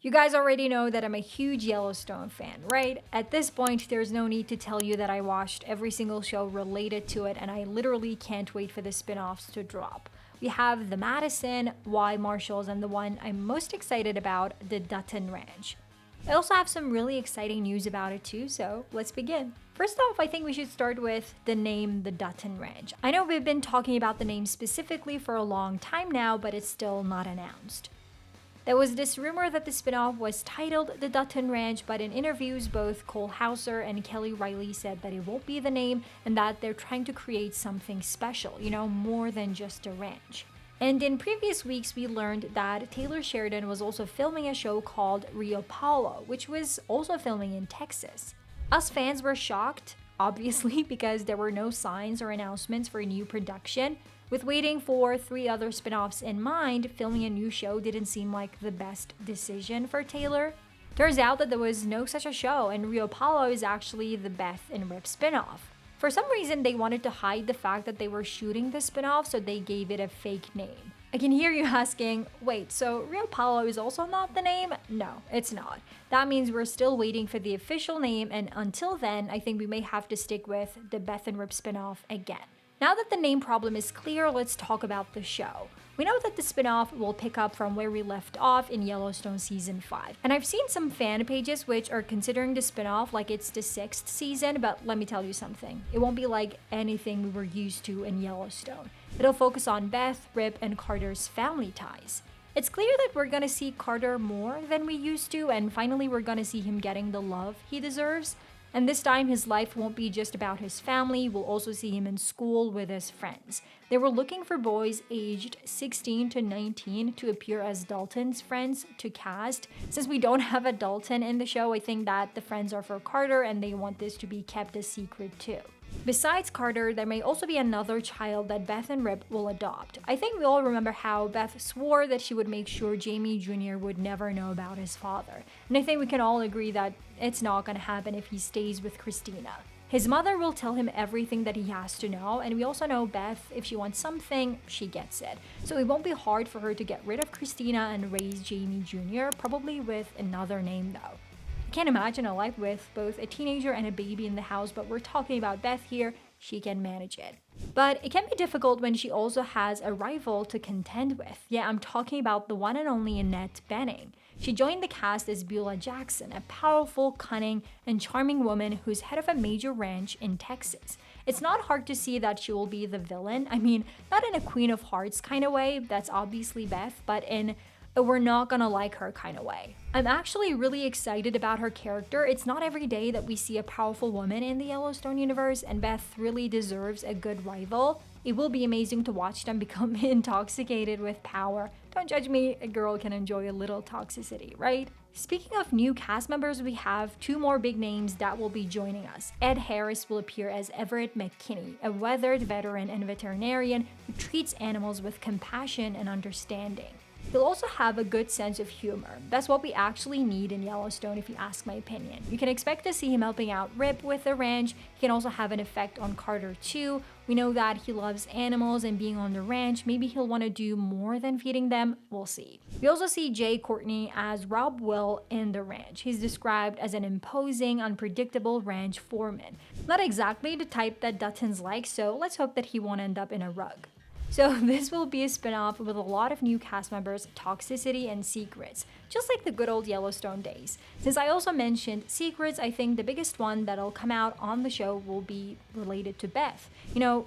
You guys already know that I'm a huge Yellowstone fan, right? At this point, there's no need to tell you that I watched every single show related to it, and I literally can't wait for the spin-offs to drop. We have the Madison, Y Marshalls, and the one I'm most excited about, the Dutton Ranch. I also have some really exciting news about it too, so let's begin. First off, I think we should start with the name, the Dutton Ranch. I know we've been talking about the name specifically for a long time now, but it's still not announced. There was this rumor that the spinoff was titled The Dutton Ranch, but in interviews, both Cole Hauser and Kelly Riley said that it won't be the name and that they're trying to create something special, more than just a ranch. And in previous weeks, we learned that Taylor Sheridan was also filming a show called Rio Paulo, which was also filming in Texas. Us fans were shocked, obviously, because there were no signs or announcements for a new production. With waiting for 3 other spin-offs in mind, filming a new show didn't seem like the best decision for Taylor. Turns out that there was no such a show, and Rio Paulo is actually the Beth and Rip spin-off. For some reason, they wanted to hide the fact that they were shooting the spin-off, so they gave it a fake name. I can hear you asking, wait, so Rio Paulo is also not the name? No, it's not. That means we're still waiting for the official name, and until then, I think we may have to stick with the Beth and Rip spin-off again. Now that the name problem is clear, let's talk about the show. We know that the spin-off will pick up from where we left off in Yellowstone Season 5. And I've seen some fan pages which are considering the spin-off like it's the 6th season, but let me tell you something. It won't be like anything we were used to in Yellowstone. It'll focus on Beth, Rip, and Carter's family ties. It's clear that we're gonna see Carter more than we used to, and finally we're gonna see him getting the love he deserves. And this time, his life won't be just about his family, we'll also see him in school with his friends. They were looking for boys aged 16 to 19 to appear as Dalton's friends to cast. Since we don't have a Dalton in the show, I think that the friends are for Carter and they want this to be kept a secret too. Besides Carter, there may also be another child that Beth and Rip will adopt. I think we all remember how Beth swore that she would make sure Jamie Jr. would never know about his father. And I think we can all agree that it's not gonna happen if he stays with Christina. His mother will tell him everything that he has to know, and we also know Beth, if she wants something, she gets it. So it won't be hard for her to get rid of Christina and raise Jamie Jr., probably with another name though. I can't imagine a life with both a teenager and a baby in the house, but we're talking about Beth here, she can manage it. But it can be difficult when she also has a rival to contend with. Yeah, I'm talking about the one and only Annette Bening. She joined the cast as Beulah Jackson, a powerful, cunning, and charming woman who's head of a major ranch in Texas. It's not hard to see that she will be the villain. I mean, not in a Queen of Hearts kind of way, that's obviously Beth, but in a we're not gonna like her kind of way. I'm actually really excited about her character. It's not every day that we see a powerful woman in the Yellowstone universe, and Beth really deserves a good rival. It will be amazing to watch them become intoxicated with power. Don't judge me, a girl can enjoy a little toxicity, right? Speaking of new cast members, we have 2 more big names that will be joining us. Ed Harris will appear as Everett McKinney, a weathered veteran and veterinarian who treats animals with compassion and understanding. He'll also have a good sense of humor. That's what we actually need in Yellowstone if you ask my opinion. You can expect to see him helping out Rip with the ranch. He can also have an effect on Carter too. We know that he loves animals and being on the ranch. Maybe he'll want to do more than feeding them. We'll see. We also see Jay Courtney as Rob Will in the ranch. He's described as an imposing, unpredictable ranch foreman. Not exactly the type that Duttons like, so let's hope that he won't end up in a rug. So this will be a spin-off with a lot of new cast members, toxicity, and secrets, just like the good old Yellowstone days. Since I also mentioned secrets, I think the biggest one that'll come out on the show will be related to Beth.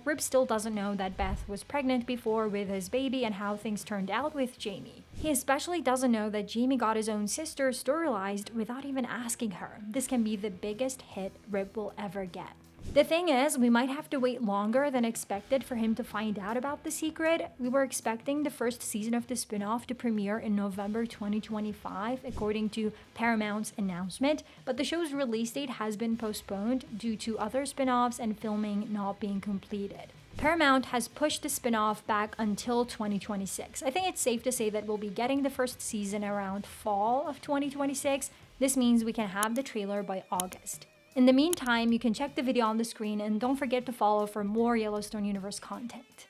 Rip still doesn't know that Beth was pregnant before with his baby and how things turned out with Jamie. He especially doesn't know that Jamie got his own sister sterilized without even asking her. This can be the biggest hit Rip will ever get. The thing is, we might have to wait longer than expected for him to find out about the secret. We were expecting the first season of the spin-off to premiere in November 2025, according to Paramount's announcement, but the show's release date has been postponed due to other spin-offs and filming not being completed. Paramount has pushed the spin-off back until 2026. I think it's safe to say that we'll be getting the first season around fall of 2026. This means we can have the trailer by August. In the meantime, you can check the video on the screen and don't forget to follow for more Yellowstone Universe content.